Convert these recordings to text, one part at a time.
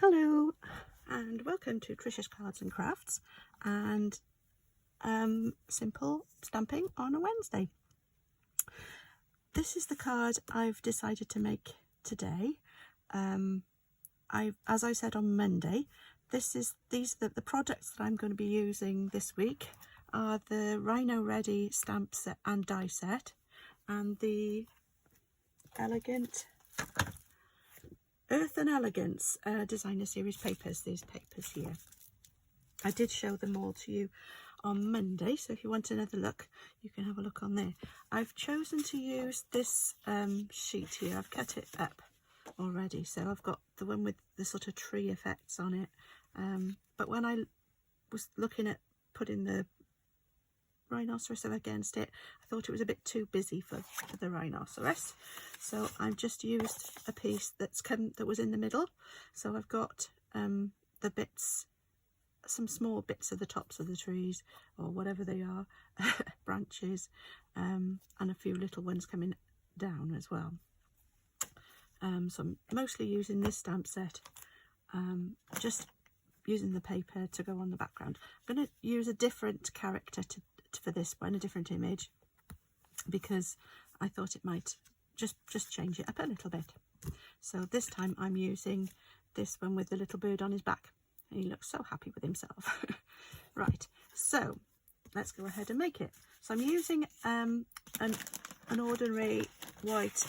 Hello and welcome to Trisha's Cards and Crafts and simple stamping on a Wednesday. This is the card I've decided to make today. As I said on Monday, these are the products that I'm going to be using this week are the Rhino Ready stamp set and die set and the Earthen Elegance designer series papers, these papers here. I did show them all to you on Monday, so if you want another look, you can have a look on there. I've chosen to use this sheet here. I've cut it up already, so I've got the one with the sort of tree effects on it. But when I was looking at putting the rhinoceros against it, I thought it was a bit too busy for the rhinoceros, so I've just used a piece that was in the middle. So I've got the bits, some small bits of the tops of the trees or whatever they are, branches, and a few little ones coming down as well. So I'm mostly using this stamp set, just using the paper to go on the background. I'm going to use a different character for this one, a different image, because I thought it might just change it up a little bit. So this time I'm using this one with the little bird on his back, and he looks so happy with himself. Right, so let's go ahead and make it. So I'm using an ordinary white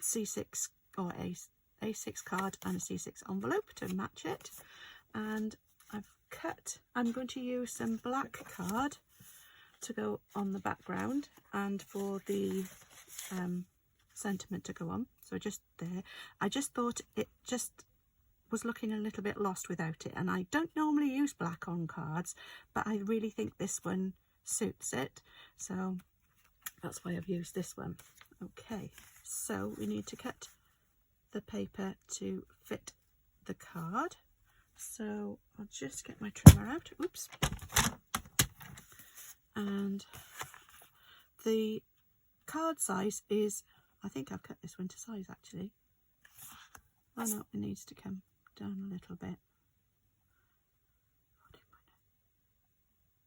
C6 or A6 card and a C6 envelope to match it, and I'm going to use some black card to go on the background and for the sentiment to go on. So just there, I just thought it just was looking a little bit lost without it, and I don't normally use black on cards, but I really think this one suits it, so that's why I've used this one. Okay, so we need to cut the paper to fit the card. So I'll just get my trimmer out. Oops. And the card size is, I think I've cut this one to size actually. Oh no, it needs to come down a little bit.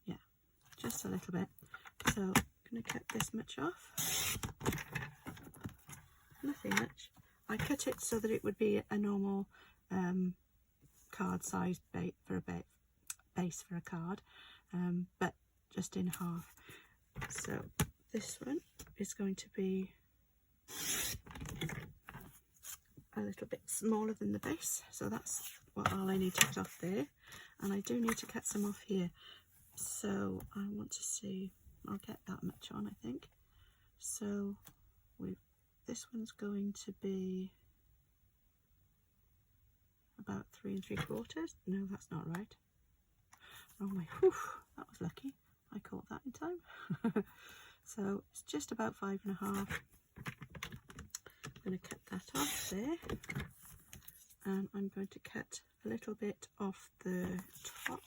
Yeah, just a little bit. So I'm going to cut this much off. Nothing much. I cut it so that it would be a normal card size base for a card, but just in half. So this one is going to be a little bit smaller than the base, so that's all I need to cut off there, and I do need to cut some off here. So I want to see, I'll get that much on, I think. So this one's going to be about 3 3/4. No, that's not right. Wrong way. Whew, that was lucky. I caught that in time. So it's just about 5 1/2. I'm going to cut that off there, and I'm going to cut a little bit off the top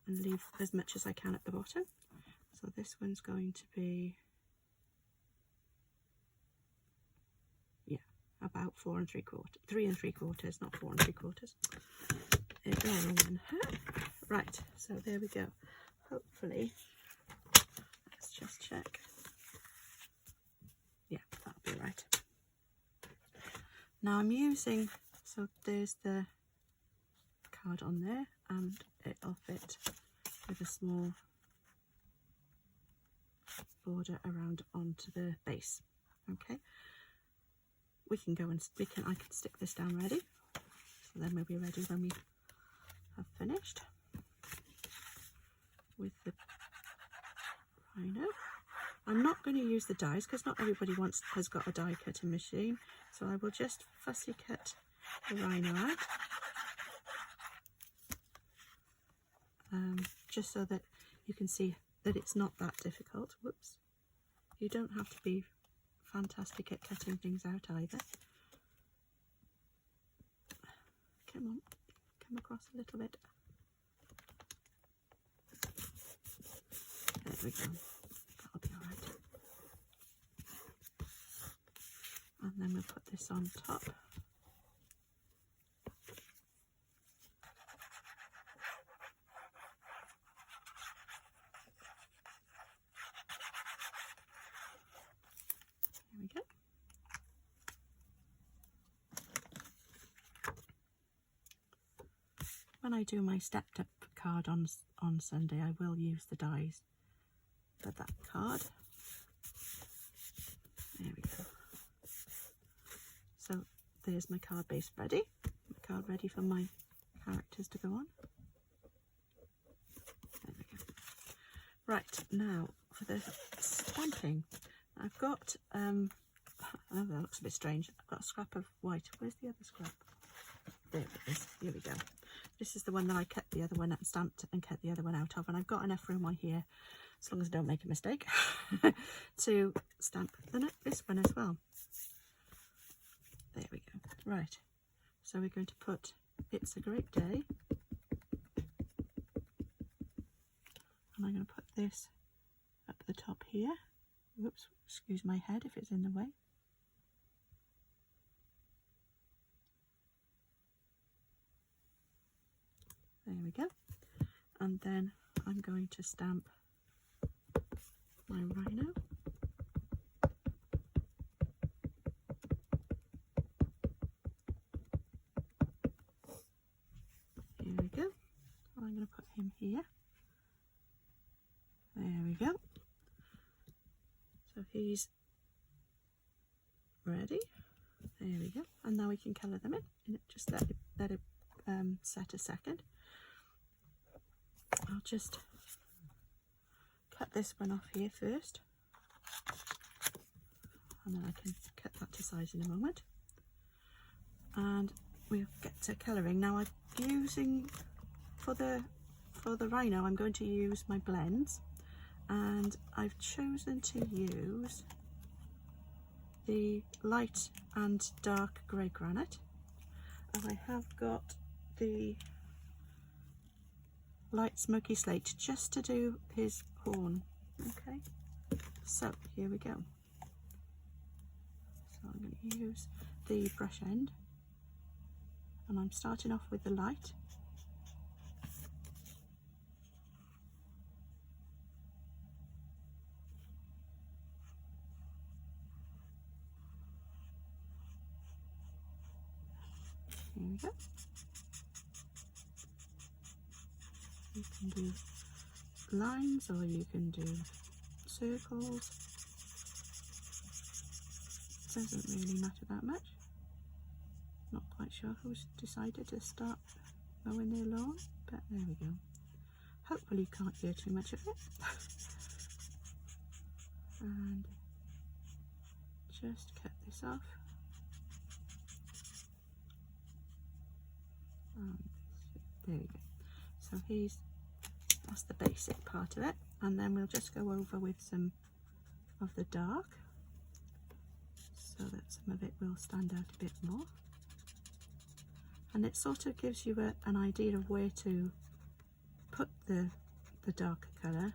and leave as much as I can at the bottom. So this one's going to be, about 4 3/4, 3 3/4, not 4 3/4. Right, so there we go. Hopefully, let's just check. Yeah, that'll be right. Now I'm using, so there's the card on there, and it'll fit with a small border around onto the base. Okay. We can go and I can stick this down ready, so then we'll be ready when we have finished with the Rhino. I'm not going to use the dies because not everybody has got a die cutting machine, so I will just fussy cut the Rhino out, just so that you can see that it's not that difficult. Whoops, you don't have to be fantastic at cutting things out either. Come on, come across a little bit. There we go. That'll be alright. And And then we'll put this on top. There we go. When I do my stepped up card on Sunday, I will use the dies for that card. There we go. So there's my card base ready. My card ready for my characters to go on. There we go. Right, now for the stamping. I've got, oh, that looks a bit strange. I've got a scrap of white. Where's the other scrap? There it is. Here we go. This is the one that I kept the other one stamped and kept the other one out of. And I've got enough room on here, as long as I don't make a mistake, to stamp this one as well. There we go. Right. So we're going to put It's a Great Day. And I'm going to put this up the top here. Whoops, excuse my head if it's in the way. There we go. And then I'm going to stamp my Rhino. Here we go. I'm going to put him here. There we go. So he's ready. There we go. And now we can colour them in. Just let it set a second. I'll just cut this one off here first, and then I can cut that to size in a moment. And we'll get to colouring. Now I'm using, for the Rhino, I'm going to use my blends, and I've chosen to use the light and dark grey granite, and I have got the light smoky slate just to do his horn. Okay, so here we go. So I'm going to use the brush end, and I'm starting off with the light. Here we go. You can do lines or you can do circles. Doesn't really matter that much. Not quite sure who's decided to start mowing their lawn, but there we go. Hopefully you can't hear too much of it. And just cut this off. There we go. So that's the basic part of it, and then we'll just go over with some of the dark so that some of it will stand out a bit more, and it sort of gives you an idea of where to put the darker colour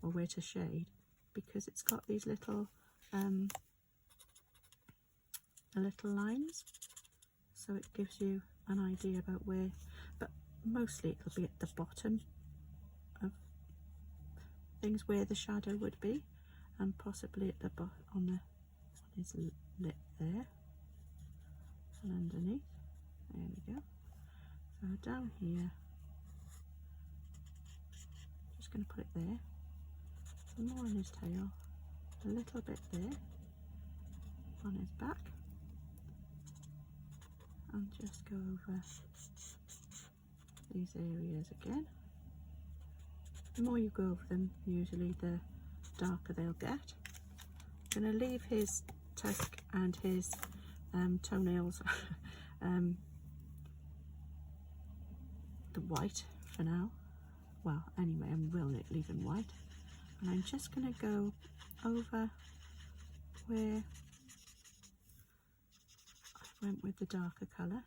or where to shade, because it's got these little lines, so it gives you an idea about where, but mostly it'll be at the bottom of things where the shadow would be, and possibly at the on his lip there, and underneath. There we go. So down here, just going to put it there, some more on his tail, a little bit there on his back, and just go over these areas again. The more you go over them, usually the darker they'll get. I'm going to leave his tusk and his toenails the white for now. Well, anyway, I will leave him white. And I'm just going to go over where I went with the darker colour,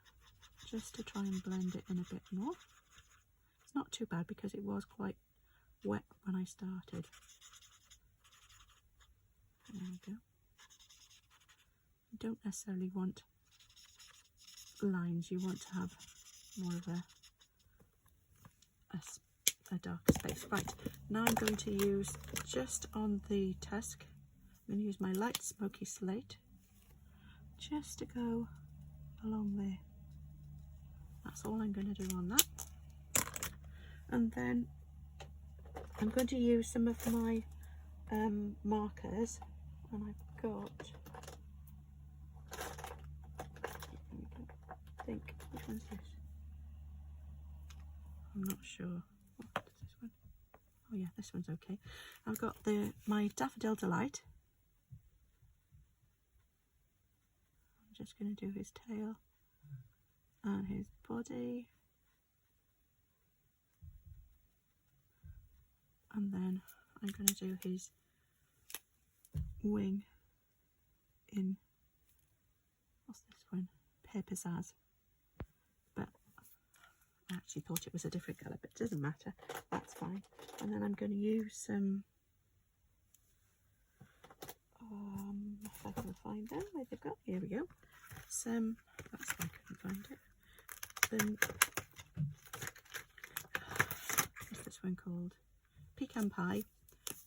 just to try and blend it in a bit more. It's not too bad because it was quite wet when I started. There we go. You don't necessarily want lines, you want to have more of a darker space. Right, now I'm going to use, just on the tusk, I'm going to use my light smoky slate just to go along there. That's all I'm going to do on that. And then I'm going to use some of my markers, and I've got, I think, which one's this? I'm not sure. What is this one? Oh yeah, this one's okay. I've got my Daffodil Delight. I'm just going to do his tail and his body. And then I'm going to do his wing in, what's this one? Pear Pizzazz. But I actually thought it was a different colour, but it doesn't matter. That's fine. And then I'm going to use some, if I can find them, where they've got, here we go. Some, that's why I couldn't find it. Then, what's this one called? Pecan pie,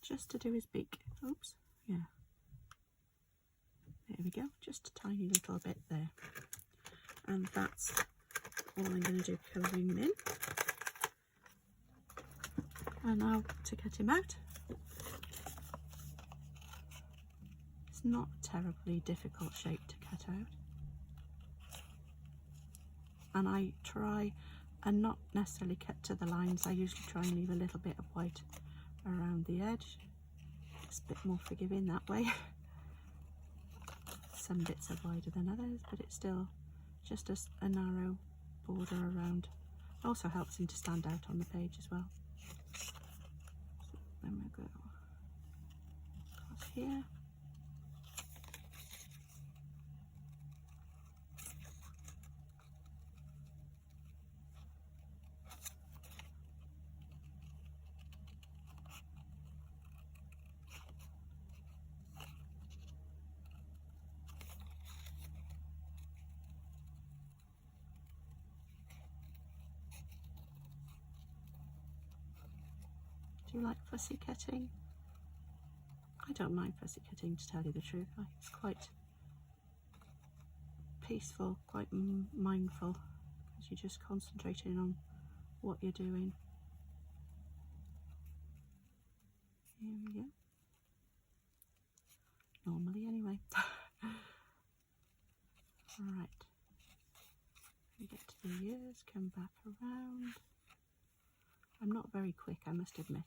just to do his beak. Oops, yeah. There we go, just a tiny little bit there. And that's all I'm going to do, colouring him in. And now to cut him out. It's not a terribly difficult shape to cut out. And I try and not necessarily cut to the lines. I usually try and leave a little bit of white around the edge. It's a bit more forgiving that way. Some bits are wider than others, but it's still just a narrow border around. Also helps him to stand out on the page as well. So then we'll go across here. Do you like fussy cutting? I don't mind fussy cutting, to tell you the truth. It's quite peaceful, quite mindful, because you're just concentrating on what you're doing. Here we go. Normally anyway. Right. We get to the ears, come back around. I'm not very quick, I must admit.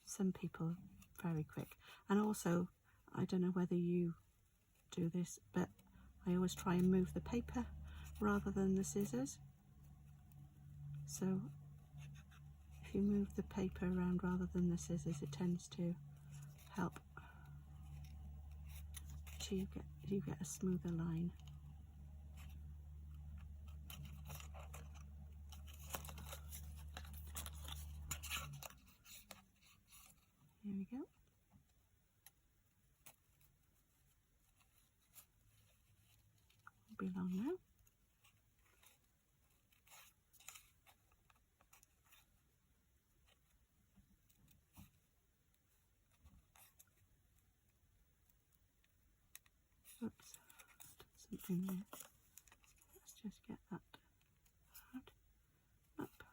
Some people are very quick. And also, I don't know whether you do this, but I always try and move the paper rather than the scissors. So if you move the paper around rather than the scissors, it tends to help to you get a smoother line. Here we go. Won't be long now. Oops, something there. Let's just get that out, up,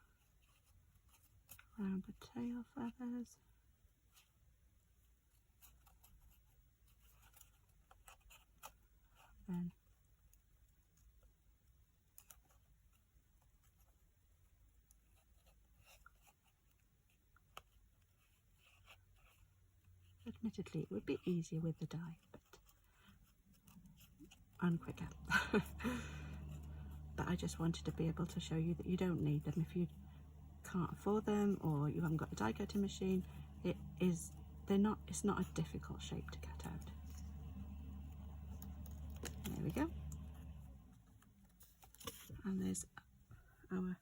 around the tail feathers. Then admittedly, it would be easier with the dye, and quicker. But I just wanted to be able to show you that you don't need them if you can't afford them or you haven't got a die cutting machine. It's not a difficult shape to cut out. There we go. And there's our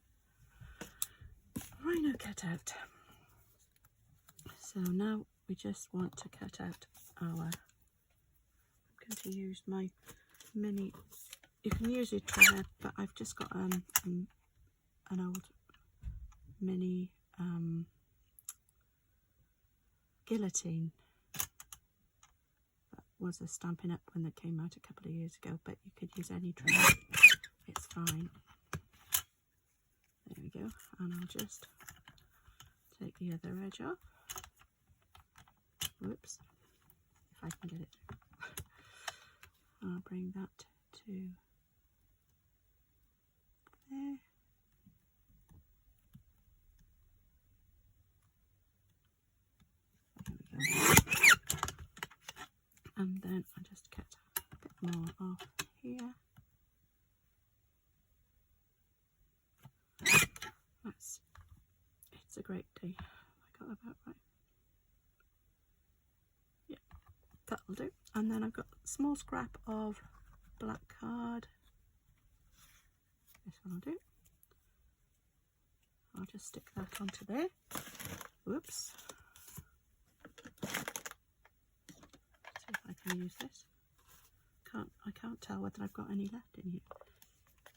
rhino cut out. So now we just want to cut out our, I'm going to use my mini, you can use your trimmer, but I've just got an old mini guillotine that was a Stampin' Up when they came out a couple of years ago, but you could use any trimmer, it's fine. There we go, and I'll just take the other edge off. Whoops, if I can get it. I'll bring that to there. There we go. And then I just cut a bit more off here. It's a great day. I got that about right. Yeah, that'll do. And then I've got a small scrap of black card. This one will do. I'll just stick that onto there. Whoops. See if I can use this. I can't tell whether I've got any left in here.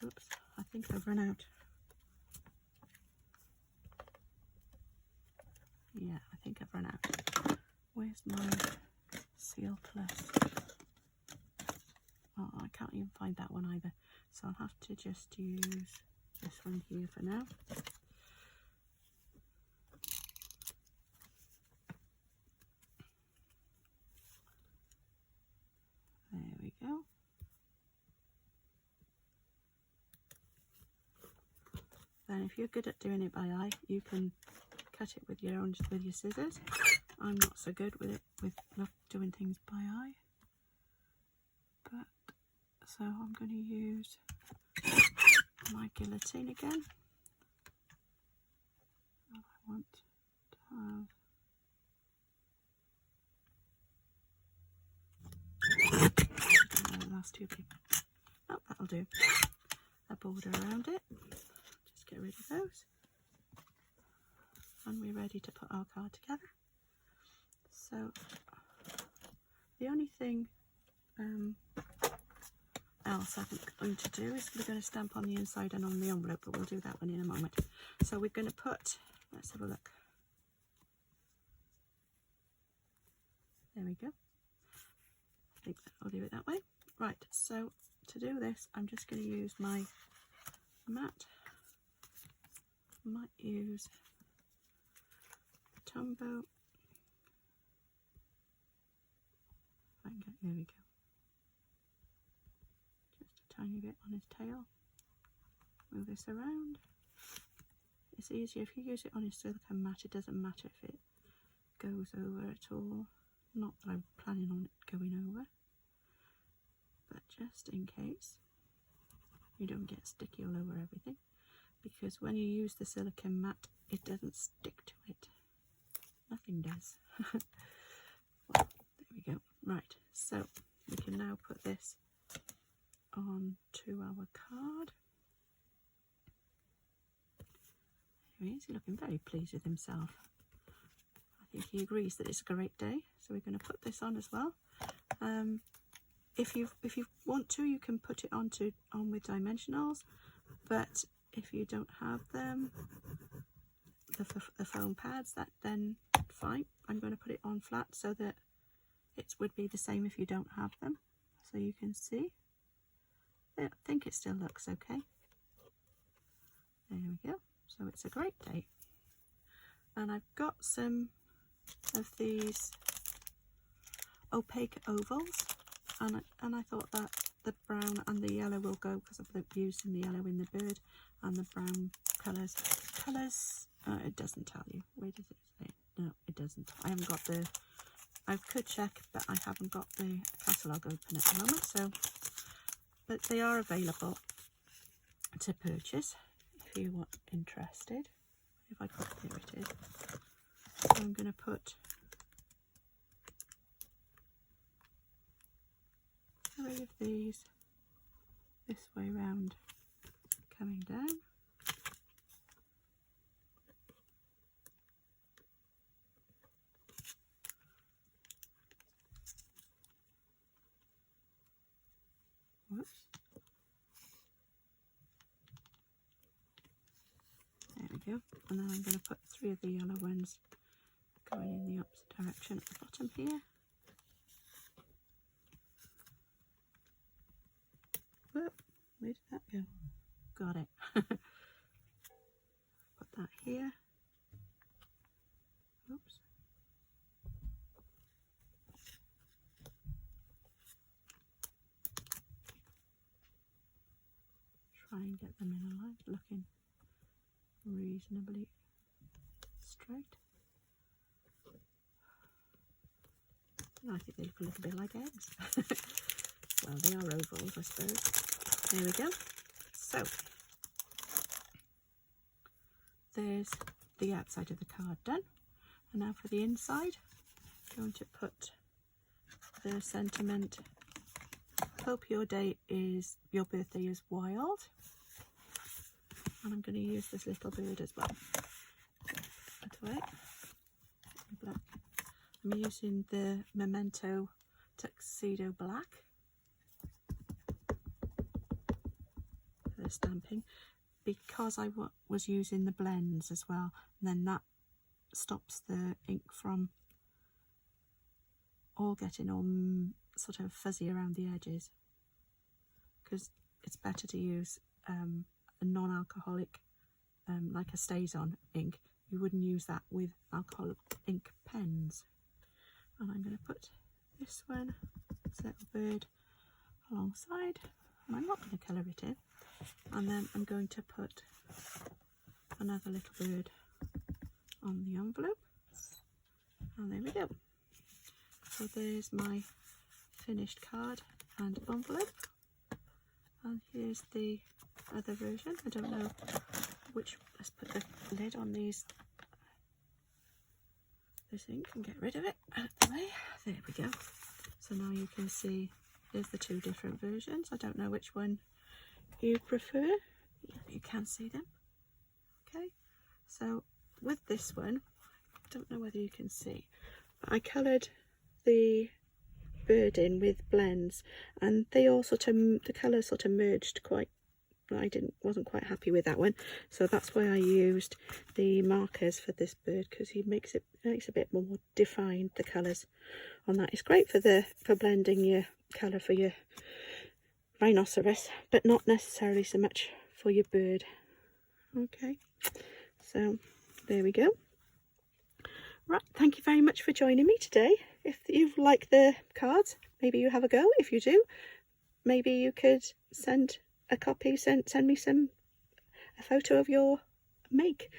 Oops, I think I've run out. Yeah, I think I've run out. Where's my Seal Plus? Oh, I can't even find that one either. So I'll have to just use this one here for now. There we go. Then if you're good at doing it by eye, you can cut it with your scissors. I'm not so good with it, with doing things by eye. But so I'm going to use my guillotine again. And I want to have the last two people. Oh, that'll do. A border around it. Just get rid of those. And we're ready to put our card together. So the only thing else I'm going to do is we're going to stamp on the inside and on the envelope, but we'll do that one in a moment. So we're going to put, let's have a look. There we go. I think I'll do it that way. Right, so to do this, I'm just going to use my mat. I might use Tombow. There we go. Just a tiny bit on his tail. Move this around. It's easier if you use it on his silicone mat. It doesn't matter if it goes over at all. Not that I'm planning on it going over, but just in case you don't get sticky all over everything, because when you use the silicone mat, it doesn't stick to it. Nothing does. Well, there we go. Right, so we can now put this onto our card. There he is, he's looking very pleased with himself. I think he agrees that it's a great day, so we're going to put this on as well. If you want to, you can put it on with dimensionals, but if you don't have them, the foam pads, then fine. I'm going to put it on flat so that it would be the same if you don't have them, so you can see. I think it still looks okay. There we go. So it's a great day. And I've got some of these opaque ovals, and I thought that the brown and the yellow will go, because I've used the yellow in the bird and the brown colours. It doesn't tell you. Where does it say? No, it doesn't. I haven't got the, I could check, but I haven't got the catalogue open at the moment. So, but they are available to purchase if you are interested. If I put, here it is. So I'm going to put 3 of these this way round, coming down. Whoops. There we go. And then I'm going to put 3 of the yellow ones going in the opposite direction at the bottom here. Whoop, where did that go? Got it. Put that here. Oops. Try and get them in a line, looking reasonably straight. I think they look a little bit like eggs. Well, they are ovals, I suppose. There we go. So, there's the outside of the card done. And now for the inside, I'm going to put the sentiment, hope your birthday is wild. And I'm going to use this little bird as well. Put away. Black. I'm using the Memento Tuxedo Black for the stamping, because I was using the blends as well, and then that stops the ink from all getting all sort of fuzzy around the edges, because it's better to use a non-alcoholic like a StazOn ink. You wouldn't use that with alcoholic ink pens. And I'm going to put this one, this little bird, alongside, and I'm not going to colour it in. And then I'm going to put another little bird on the envelope, and there we go. So there's my finished card and envelope, and here's the other version. I don't know which. Let's put the lid on this ink and get rid of it out of the way. There we go. So now you can see there's the 2 different versions. I don't know which one you prefer. You can see them. Okay, so with this one, I don't know whether you can see, but I coloured the bird in with blends, and they all sort of, the colours sort of merged quite. I wasn't quite happy with that one, so that's why I used the markers for this bird, because he makes a bit more defined, the colours on that. It's great for blending your colour for your rhinoceros, but not necessarily so much for your bird. Okay, so there we go. Right, thank you very much for joining me today. If you like the cards, maybe you have a go. If you do, maybe you could send a copy, send me a photo of your make.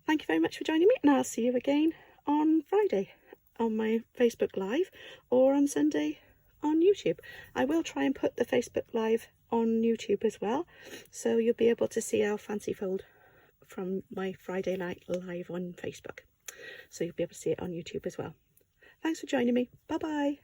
Thank you very much for joining me, and I'll see you again on Friday on my Facebook Live, or on Sunday on YouTube. I will try and put the Facebook Live on YouTube as well, so you'll be able to see our fancy fold from my Friday night live on Facebook. So you'll be able to see it on YouTube as well. Thanks for joining me. Bye bye.